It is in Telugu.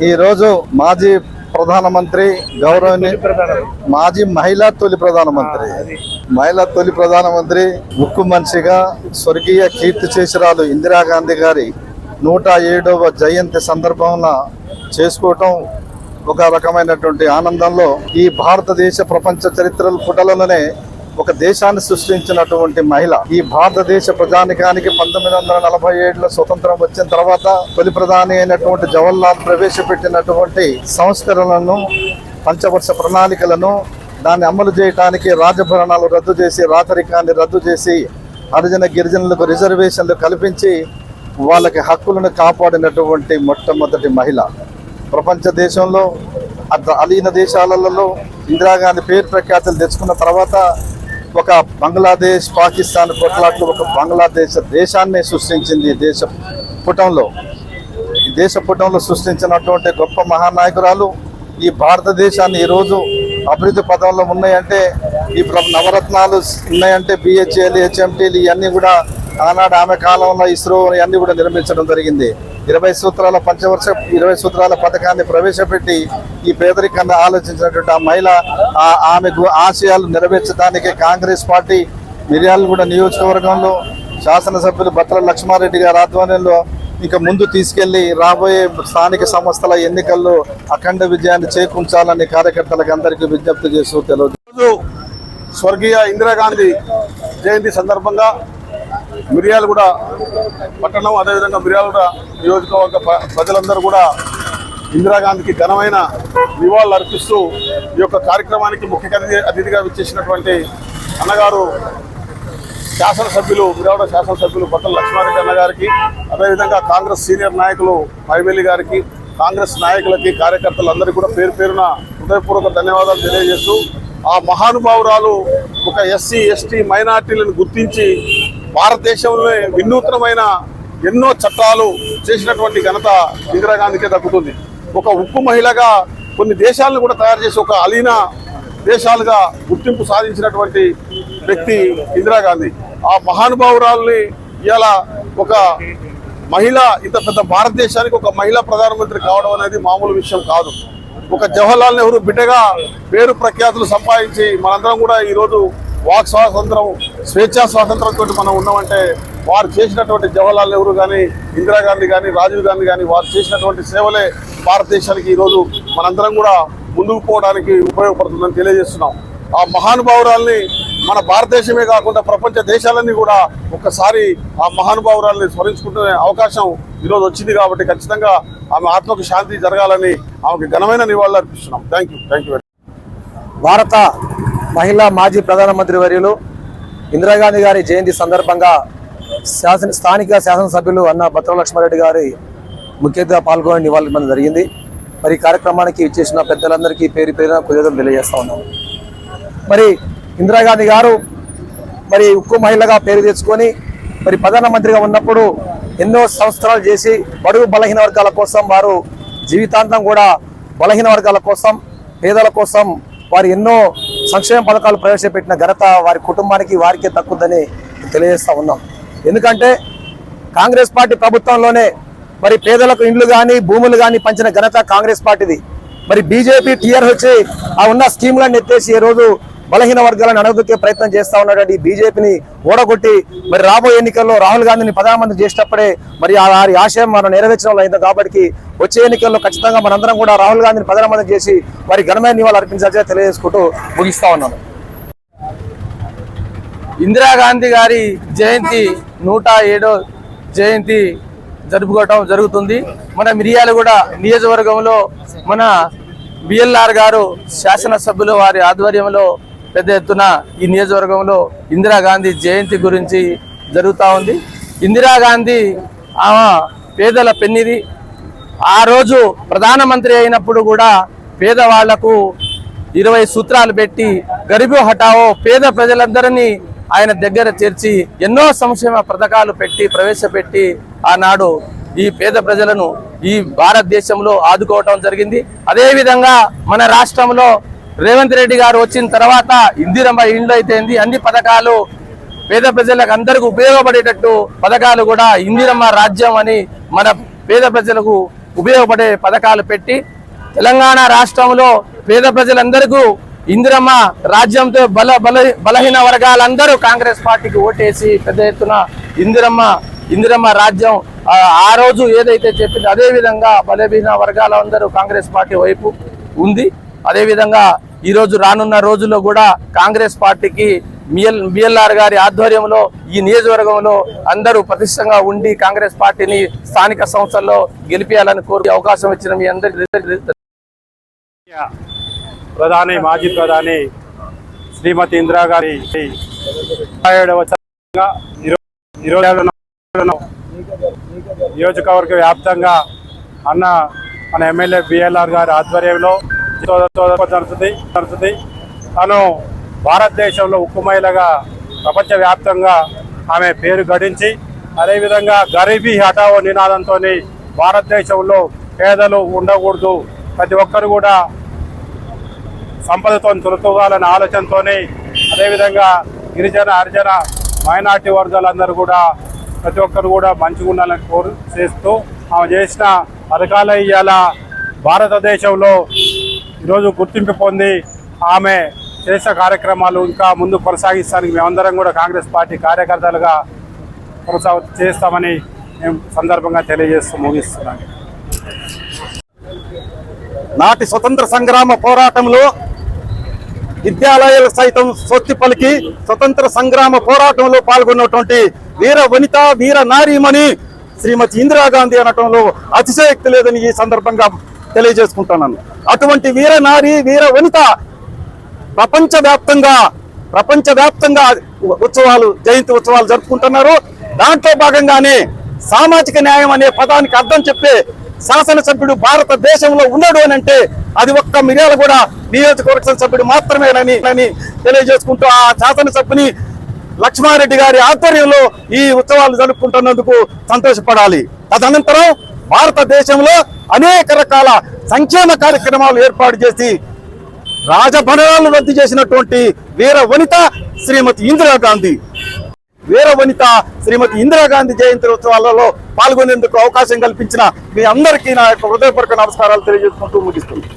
ఈరోజు మాజీ ప్రధానమంత్రి మాజీ మహిళా తొలి ప్రధానమంత్రి ఉక్కు మనిషిగా స్వర్గీయ కీర్తి చేసిరాలు ఇందిరాగాంధీ గారి 107వ జయంతి సందర్భంగా చేసుకోవటం ఒక రకమైనటువంటి ఆనందంలో ఈ భారతదేశ ప్రపంచ చరిత్ర పుటలలోనే ఒక దేశాన్ని సృష్టించినటువంటి మహిళ. ఈ భారతదేశ ప్రజానికానికి 1947లో స్వతంత్రం వచ్చిన తర్వాత తొలి ప్రధాని అయినటువంటి జవహర్లాల్ ప్రవేశపెట్టినటువంటి సంస్కరణలను, పంచవర్ష ప్రణాళికలను దాన్ని అమలు చేయడానికి రాజభరణాలు రద్దు చేసి, రాచరికాన్ని రద్దు చేసి, హరిజన గిరిజనులకు రిజర్వేషన్లు కల్పించి వాళ్ళకి హక్కులను కాపాడినటువంటి మొట్టమొదటి మహిళ. ప్రపంచ దేశంలో అలీన దేశాలలో ఇందిరాగాంధీ పేరు ప్రఖ్యాతులు తెచ్చుకున్న తర్వాత ఒక బంగ్లాదేశ్, పాకిస్తాన్ కొట్లాట్లు ఒక బంగ్లాదేశ్ దేశాన్ని సృష్టించింది. దేశ పుటంలో సృష్టించినటువంటి గొప్ప మహానాయకురాలు. ఈ భారతదేశాన్ని ఈరోజు అభివృద్ధి పదంలో ఉన్నాయంటే, ఈ నవరత్నాలు ఉన్నాయంటే బిహెచ్ఎల్, హెచ్ఎంటీలు ఇవన్నీ కూడా ఆనాడు ఆమె కాలంలో ఇస్రో ఇవన్నీ కూడా నిర్మించడం జరిగింది. 20 సూత్రాల పథకాన్ని ప్రవేశపెట్టి ఈ పేదరికాన్ని ఆలోచించినటువంటి ఆ మహిళ ఆమె ఆశయాలు నెరవేర్చడానికి కాంగ్రెస్ పార్టీ మిర్యాలగూడ నియోజకవర్గంలో శాసనసభ్యులు బత్తుల లక్ష్మారెడ్డి గారి ఆధ్వర్యంలో ఇక ముందు తీసుకెళ్లి రాబోయే స్థానిక సంస్థల ఎన్నికల్లో అఖండ విజయాన్ని చేకూర్చాలని కార్యకర్తలకు అందరికీ విజ్ఞప్తి చేస్తూ తెలియదు. స్వర్గీయ ఇందిరాగాంధీ జయంతి సందర్భంగా మిర్యాలగూడ పట్టణం, అదేవిధంగా మిర్యాలగూడ నియోజకవర్గ ప్రజలందరూ కూడా ఇందిరాగాంధీకి ఘనమైన నివాళులు అర్పిస్తూ ఈ యొక్క కార్యక్రమానికి ముఖ్య అతిథిగా విచ్చేసినటువంటి అన్నగారు మిర్యాలగూడ శాసనసభ్యులు బత్తుల లక్ష్మారెడ్డి అన్నగారికి, అదేవిధంగా కాంగ్రెస్ సీనియర్ నాయకులు మైవేలి గారికి, కాంగ్రెస్ నాయకులకి, కార్యకర్తలందరికీ కూడా పేరు పేరున హృదయపూర్వక ధన్యవాదాలు తెలియజేస్తూ, ఆ మహానుభావురాలు ఒక ఎస్సీ, ఎస్టీ, మైనార్టీలను గుర్తించి భారతదేశంలో వినూత్నమైన ఎన్నో చట్టాలు చేసినటువంటి ఘనత ఇందిరాగాంధీకే దక్కుతుంది. ఒక ఉక్కు మహిళగా కొన్ని దేశాలను కూడా తయారు చేసి ఒక అలీన దేశాలుగా గుర్తింపు సాధించినటువంటి వ్యక్తి ఇందిరాగాంధీ. ఆ మహానుభావురాల్ని ఇలా ఒక మహిళ, ఇంత పెద్ద భారతదేశానికి ఒక మహిళా ప్రధానమంత్రి కావడం అనేది మామూలు విషయం కాదు. ఒక జవహర్లాల్ నెహ్రూ బిడ్డగా పేరు ప్రఖ్యాతులు సంపాదించి మనందరం కూడా ఈరోజు వాక్ స్వాతంత్రం, స్వేచ్ఛా స్వాతంత్రంతో మనం ఉన్నామంటే వారు చేసినటువంటి జవహర్లాల్ నెహ్రూ కానీ, ఇందిరాగాంధీ కానీ, రాజీవ్ గాంధీ కానీ వారు చేసినటువంటి సేవలే భారతదేశానికి ఈరోజు మనందరం కూడా ముందుకు పోవడానికి ఉపయోగపడుతుందని తెలియజేస్తున్నాం. ఆ మహానుభావురాల్ని మన భారతదేశమే కాకుండా ప్రపంచ దేశాలన్నీ కూడా ఒక్కసారి ఆ మహానుభావురాల్ని స్మరించుకుంటునే అవకాశం ఈరోజు వచ్చింది. కాబట్టి ఖచ్చితంగా ఆమె ఆత్మకు శాంతి జరగాలని ఆమెకు ఘనమైన నివాళులు అర్పిస్తున్నాం. Thank you. భారత మహిళా మాజీ ప్రధానమంత్రి వర్యులు ఇందిరాగాంధీ గారి జయంతి సందర్భంగా స్థానిక శాసనసభ్యులు అన్న బత్తుల లక్ష్మారెడ్డి గారి ముఖ్య అతిథిగా పాల్గొని నివాళులు జరిగింది. మరి ఈ కార్యక్రమానికి ఇచ్చేసిన పెద్దలందరికీ పేరు పేరున కృతజ్ఞతలు తెలియజేస్తా ఉన్నాము. మరి ఇందిరాగాంధీ గారు మరి ఉక్కు మహిళగా పేరు తెచ్చుకొని మరి ప్రధానమంత్రిగా ఉన్నప్పుడు ఎన్నో సంవత్సరాలు చేసి బడుగు బలహీన వర్గాల కోసం వారు జీవితాంతం కూడా బలహీన వర్గాల కోసం, పేదల కోసం వారు ఎన్నో సంక్షేమ పథకాలు ప్రవేశపెట్టిన ఘనత వారి కుటుంబానికి, వారికే తక్కువదని తెలియజేస్తూ ఉన్నాం. ఎందుకంటే కాంగ్రెస్ పార్టీ ప్రభుత్వంలోనే మరి పేదలకు ఇండ్లు కానీ, భూములు కానీ పంచిన ఘనత కాంగ్రెస్ పార్టీది. మరి బీజేపీ టీఆర్ఎస్ వచ్చి ఆ ఉన్న స్కీమ్లను ఎత్తేసి ఈ రోజు బలహీన వర్గాలను అణగదొక్కే ప్రయత్నం చేస్తూ ఉన్నటువంటి బీజేపీని ఓడగొట్టి మరి రాబోయే ఎన్నికల్లో రాహుల్ గాంధీని ప్రధానమంత్రి చేసేటప్పుడే మరి వారి ఆశయం మనం నెరవేర్చడం అయింది. కాబట్టి వచ్చే ఎన్నికల్లో ఖచ్చితంగా మనందరం కూడా రాహుల్ గాంధీని ప్రధానమంత్రి చేసి వారి ఘనమైన నివాళులు అర్పించాల్సిగా తెలియజేసుకుంటూ ముగిస్తా ఉన్నాను. ఇందిరాగాంధీ గారి జయంతి 107వ జయంతి జరుపుకోవటం జరుగుతుంది. మన మిర్యాలగూడ నియోజకవర్గంలో మన బిఎల్ఆర్ గారు శాసనసభ్యులు వారి ఆధ్వర్యంలో పెద్ద ఎత్తున ఈ నియోజకవర్గంలో ఇందిరాగాంధీ జయంతి గురించి జరుగుతూ ఉంది. ఇందిరాగాంధీ ఆమె పేదల పెన్నిది. ఆ రోజు ప్రధానమంత్రి అయినప్పుడు కూడా పేదవాళ్లకు 20 సూత్రాలు పెట్టి గరీబో హటావో పేద ప్రజలందరినీ ఆయన దగ్గర చేర్చి ఎన్నో సంక్షేమ పథకాలు ప్రవేశపెట్టి ఆనాడు ఈ పేద ప్రజలను ఈ భారతదేశంలో ఆదుకోవటం జరిగింది. అదేవిధంగా మన రాష్ట్రంలో రేవంత్ రెడ్డి గారు వచ్చిన తర్వాత ఇందిరమ్మ ఇండ్లు అయితే అన్ని పథకాలు పేద ప్రజలకు అందరికీ ఉపయోగపడేటట్టు పథకాలు కూడా ఇందిరమ్మ రాజ్యం అని మన పేద ప్రజలకు ఉపయోగపడే పథకాలు పెట్టి తెలంగాణ రాష్ట్రంలో పేద ప్రజలందరికీ ఇందిరమ్మ రాజ్యంతో బలహీన వర్గాలందరూ కాంగ్రెస్ పార్టీకి ఓటేసి పెద్ద ఎత్తున ఇందిరమ్మ రాజ్యం ఆ రోజు ఏదైతే చెప్పిందో అదే విధంగా బలహీన వర్గాలందరూ కాంగ్రెస్ పార్టీ వైపు ఉంది. అదే విధంగా ఈ రోజు రానున్న రోజుల్లో కూడా కాంగ్రెస్ పార్టీకి బిఎల్ఆర్ గారి ఆధ్వర్యంలో ఈ నియోజకవర్గంలో అందరూ ప్రతిష్టంగా ఉండి కాంగ్రెస్ పార్టీని స్థానిక సంస్థల్లో గెలిపించాలని కోరి అవకాశం ఇచ్చిన మీ అందరికీ మాజీ ప్రధాని శ్రీమతి ఇందిరాగాంధీ 27వ నియోజకవర్గ వ్యాప్తంగా మన ఎమ్మెల్యే బిఎల్ఆర్ గారి ఆధ్వర్యంలో జరుగుతుంది. తను భారతదేశంలో ఉక్కు మహిళగా ప్రపంచవ్యాప్తంగా ఆమె పేరు గడించి అదేవిధంగా గరీబీ హఠావో నినాదంతో భారతదేశంలో పేదలు ఉండకూడదు, ప్రతి ఒక్కరు కూడా సంపదతో తొలతూగాలనే ఆలోచనతో అదేవిధంగా గిరిజన హరిజన మైనార్టీ వర్గాలందరూ కూడా ప్రతి ఒక్కరు కూడా మంచిగా ఉండాలని చేస్తూ ఆమె చేసిన పథకాలు ఇవాళ భారతదేశంలో ఈరోజు గుర్తింపు పొంది ఆమె చేసిన కార్యక్రమాలు ఇంకా ముందు కొనసాగిస్తానికి మేమందరం కూడా కాంగ్రెస్ పార్టీ కార్యకర్తలుగా చేస్తామని మేము సందర్భంగా తెలియజేస్తూ ముగిస్తున్నాను. నాటి స్వతంత్ర సంగ్రామ పోరాటంలో విద్యాలయాలు సైతం స్వస్తి పలికి స్వతంత్ర సంగ్రామ పోరాటంలో పాల్గొన్నటువంటి వీర వనిత వీర నారీమణి శ్రీమతి ఇందిరాగాంధీ అనటంలో అతిశయోక్తి లేదని ఈ సందర్భంగా తెలియజేసుకుంటున్నాను. అటువంటి వీర నారి వీర వనిత ప్రపంచవ్యాప్తంగా జయంతి ఉత్సవాలు జరుపుకుంటున్నారు. దాంట్లో భాగంగానే సామాజిక న్యాయం అనే పదానికి అర్థం చెప్పే శాసనసభ్యుడు భారతదేశంలో ఉన్నాడు అని అంటే అది ఒక్క మిర్యాలగూడ నియోజకవర్గ సభ్యుడు మాత్రమేనని తెలియజేసుకుంటూ ఆ శాసనసభ్యుని లక్ష్మారెడ్డి గారి ఆధ్వర్యంలో ఈ ఉత్సవాలు జరుపుకుంటున్నందుకు సంతోషపడాలి. తదనంతరం భారతదేశంలో అనేక రకాల సంక్షేమ కార్యక్రమాలు ఏర్పాటు చేసి రాజభరణాలను రద్దు చేసినటువంటి వీర వనిత శ్రీమతి ఇందిరాగాంధీ జయంతి ఉత్సవాలలో పాల్గొనేందుకు అవకాశం కల్పించిన మీ అందరికీ నా యొక్క హృదయపూర్వక నమస్కారాలు తెలియజేసుకుంటూ ముగిస్తుంది.